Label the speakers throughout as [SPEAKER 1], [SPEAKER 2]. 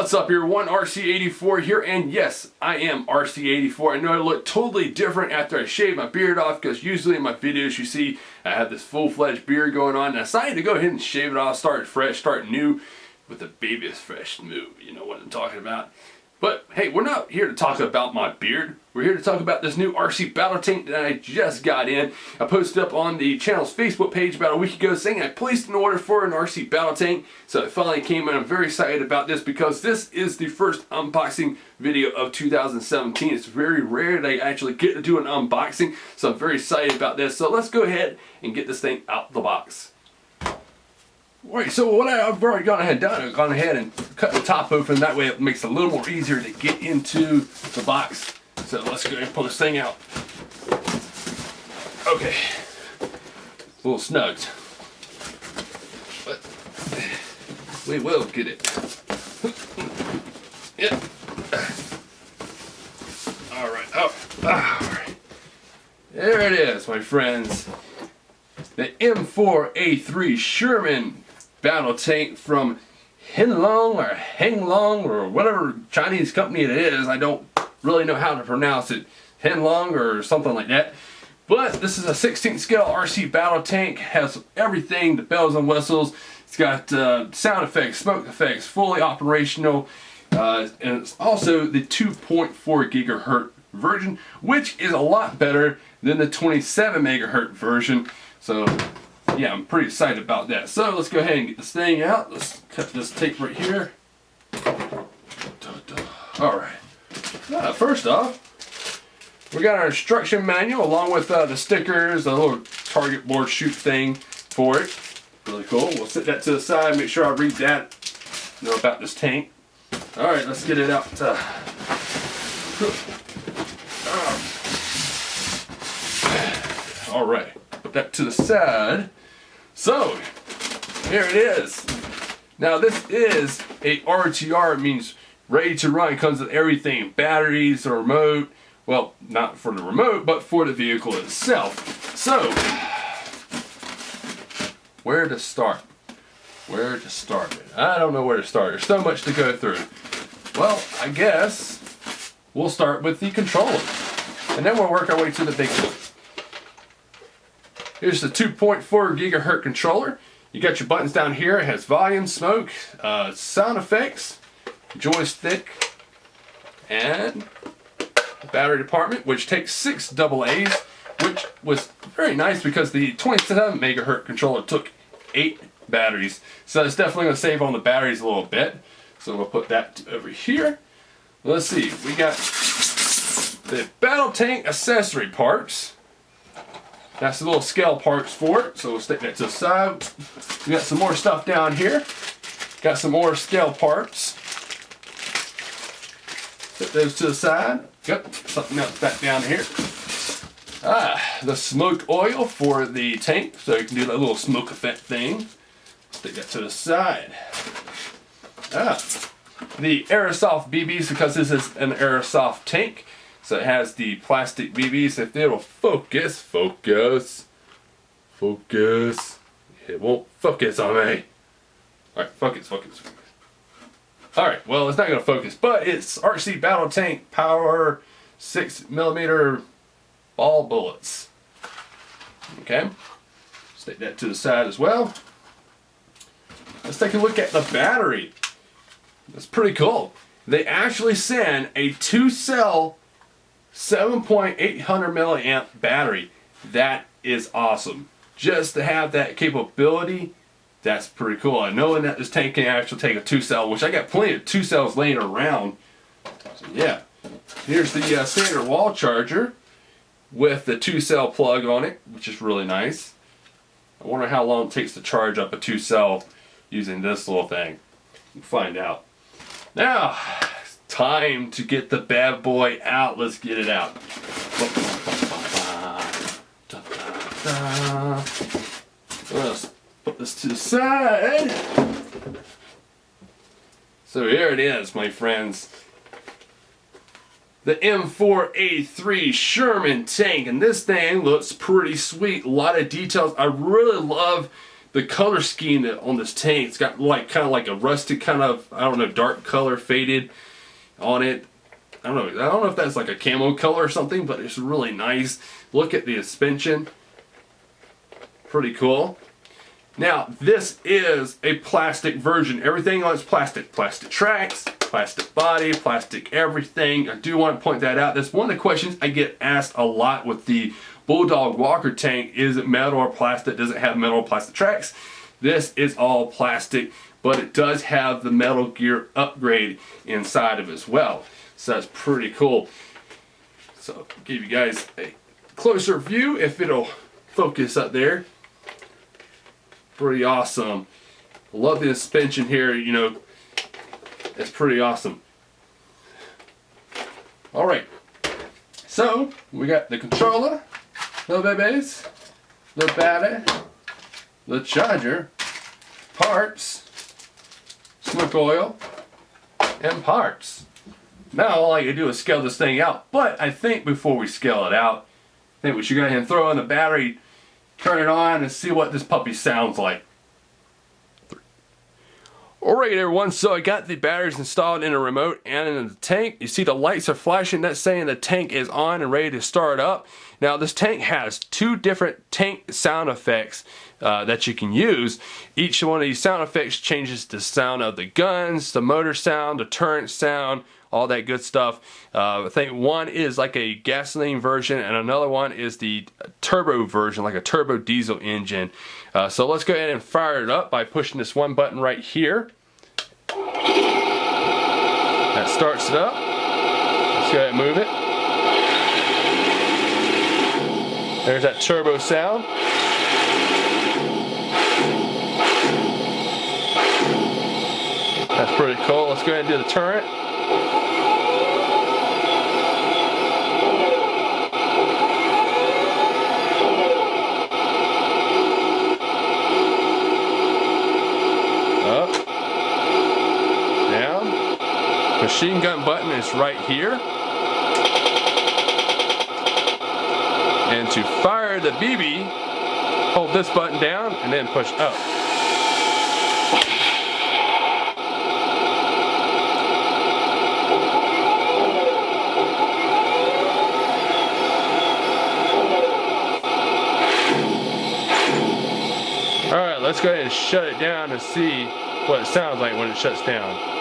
[SPEAKER 1] What's up everyone, RC84 here, and yes, I am RC84. I know I look totally different after I shave my beard off, because usually in my videos you see I have this full-fledged beard going on, and I decided to go ahead and shave it off, start fresh, start new, with the baby's fresh move, you know what I'm talking about. But hey, we're not here to talk about my beard. We're here to talk about this new RC battle tank that I just got in. I posted up on the channel's Facebook page about a week ago saying I placed an order for an RC battle tank. So it finally came in. I'm very excited about this because this is the first unboxing video of 2017. It's very rare that I actually get to do an unboxing. So I'm very excited about this. So let's go ahead and get this thing out the box. Alright, so what I've already gone ahead and cut the top open. That way it makes it a little more easier to get into the box. So let's go ahead and pull this thing out. Okay, a little snugged, but we will get it. Yep. Alright, there it is, my friends. The M4A3 Sherman battle tank from Heng Long or whatever Chinese company it is. I don't really know how to pronounce it. Heng Long or something like that. But this is a 16th scale RC battle tank. Has everything, the bells and whistles. It's got sound effects, smoke effects, fully operational. And it's also the 2.4 gigahertz version, which is a lot better than the 27 megahertz version. So yeah, I'm pretty excited about that. So let's go ahead and get this thing out. Let's cut this tape right here. Alright. First off, we got our instruction manual along with the stickers, a little target board shoot thing for it. Really cool. We'll set that to the side, make sure I read that, know about this tank. Alright, let's get it out. Alright, put that to the side. So, here it is. Now this is a RTR, it means ready to run. It comes with everything, batteries, a remote. Well, not for the remote, but for the vehicle itself. So, where to start? Where to start? I don't know where to start. There's so much to go through. Well, I guess we'll start with the controller, and then we'll work our way to the big one. Here's the 2.4 gigahertz controller. You got your buttons down here. It has volume, smoke, sound effects, joystick, and the battery department, which takes 6 AA's, which was very nice because the 27 megahertz controller took 8 batteries. So it's definitely going to save on the batteries a little bit. So we'll put that over here. Let's see, we got the battle tank accessory parts. That's the little scale parts for it, so we'll stick that to the side. We got some more stuff down here. Got some more scale parts. Put those to the side. Yep, something else back down here. The smoke oil for the tank, so you can do that little smoke effect thing. Stick that to the side. The aerosoft BBs, because this is an aerosoft tank. So it has the plastic BBs. If it'll focus. It won't focus on me. Alright, focus. Alright, well, it's not going to focus, but it's RC battle tank power 6mm ball bullets. Okay, stick that to the side as well. Let's take a look at the battery. That's pretty cool. They actually send a 2-cell 7.800 milliamp battery. That is awesome. Just to have that capability, that's pretty cool. And knowing that this tank can actually take a 2-cell, which I got plenty of 2-cells laying around. So yeah, here's the standard wall charger with the 2-cell plug on it, which is really nice. I wonder how long it takes to charge up a 2-cell using this little thing. We'll find out. Now, it's time to get the bad boy out. Let's get it out. Let's put this to the side. So here it is, my friends. The M4A3 Sherman Tank, and this thing looks pretty sweet. A lot of details. I really love the color scheme on this tank. It's got like kind of like a rusted kind of, I don't know, dark color faded on it. I don't know if that's like a camo color or something, but it's really nice. Look at the suspension. Pretty cool. Now, this is a plastic version. Everything on it's plastic. Plastic tracks, plastic body, plastic everything. I do want to point that out. That's one of the questions I get asked a lot with the Bulldog Walker tank. Is it metal or plastic? Does it have metal or plastic tracks? This is all plastic, but it does have the metal gear upgrade inside of it as well. So that's pretty cool. So I'll give you guys a closer view if it'll focus up there. Pretty awesome. Love the suspension here, you know, it's pretty awesome. Alright, so we got the controller, little babies, the battery, the charger, parts, smoke oil, and parts. Now all I can do is scale this thing out, but I think before we scale it out, I think we should go ahead and throw in the battery, turn it on, and see what this puppy sounds like. Alright everyone, so I got the batteries installed in a remote and in the tank. You see the lights are flashing, that's saying the tank is on and ready to start up. Now this tank has two different tank sound effects that you can use. Each one of these sound effects changes the sound of the guns, the motor sound, the turret sound, all that good stuff. I think one is like a gasoline version and another one is the turbo version, like a turbo diesel engine. So let's go ahead and fire it up by pushing this one button right here. That starts it up. Let's go ahead and move it. There's that turbo sound. That's pretty cool. Let's go ahead and do the turret. Up. Down. Machine gun button is right here. And to fire the BB, hold this button down and then push up. Alright, let's go ahead and shut it down and see what it sounds like when it shuts down.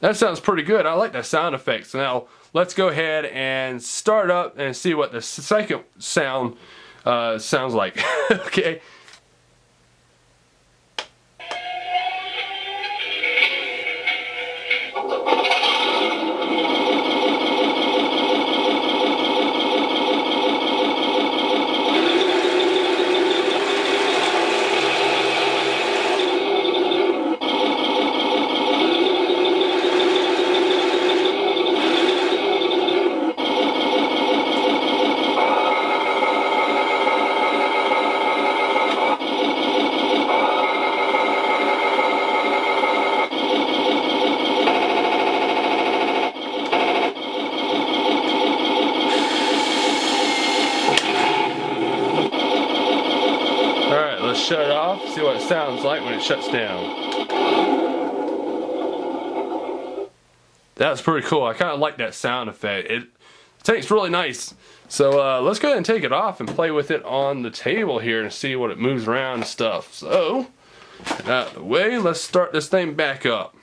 [SPEAKER 1] That sounds pretty good. I like that sound effects. Now let's go ahead and start up and see what the second sound sounds like. Okay. Shut it off, see what it sounds like when it shuts down. That's pretty cool. I kind of like that sound effect. The tank's really nice. So let's go ahead and take it off and play with it on the table here and see what it moves around and stuff. So, out of the way, let's start this thing back up.